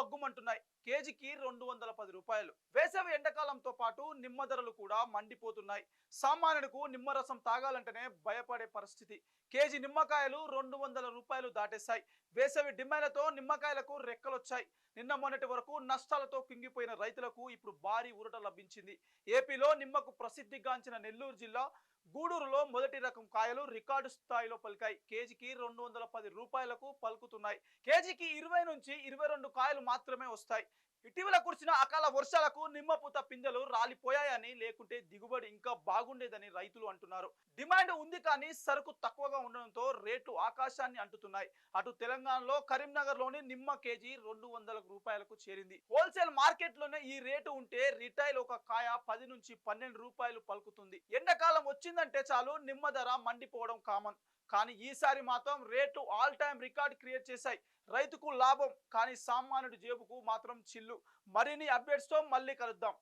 భగ్గుమంటున్నాయి. కేజీకి 210 రూపాయలు. వేసవి ఎండాకాలంతో పాటు నిమ్మ ధరలు కూడా మండిపోతున్నాయి. సామాన్యుడికు నిమ్మరసం తాగాలంటేనే భయపడే పరిస్థితి. కేజీ నిమ్మకాయలు 200 రూపాయలు దాటేశాయి. వేసవి డిమాండ్లతో నిమ్మకాయలకు రెక్కలొచ్చాయి. నిన్న మొన్నటి వరకు నష్టాలతో కుంగిపోయిన రైతులకు ఇప్పుడు భారీ ఊరట లభించింది. ఏపీలో నిమ్మకు ప్రసిద్ధిగాంచిన నెల్లూరు జిల్లా గూడూరులో మొదటి రకం కాయలు రికార్డు స్థాయిలో పలికాయి. కేజీకి 210 రూపాయలకు పలుకుతున్నాయి. కేజీకి 20 నుంచి 22 కాయలు మాత్రమే వస్తాయి. ఇటీవల కురిసిన అకాల వర్షాలకు నిమ్మపూత పిందెలు రాలిపోయాయని, లేకుంటే దిగుబడి ఇంకా బాగుండేదని రైతులు అంటున్నారు. డిమాండ్ ఉంది కానీ సరుకు తక్కువగా ఉండడంతో రేట్లు ఆకాశాన్ని అంటుతున్నాయి. అటు తెలంగాణలో కరీంనగర్లోని నిమ్మ కేజీ 200 రూపాయలకు చేరింది. హోల్సేల్ మార్కెట్లోనే ఈ రేటు ఉంటే రిటైల్ ఒక కాయ 10 నుంచి 12 రూపాయలు పలుకుతుంది. ఎండాకాలం వచ్చిందంటే చాలు నిమ్మ ధర మండిపోవడం కామన్. కానీ ఈసారి మాత్రం రేట్లు ఆల్ టైమ్ రికార్డ్ క్రియేట్ చేశాయి. రైతుకు లాభం కానీ సామాన్యుడి జేబుకు మాత్రం చిల్లు. మరిన్ని అప్డేట్స్తో మళ్ళీ కలుద్దాం.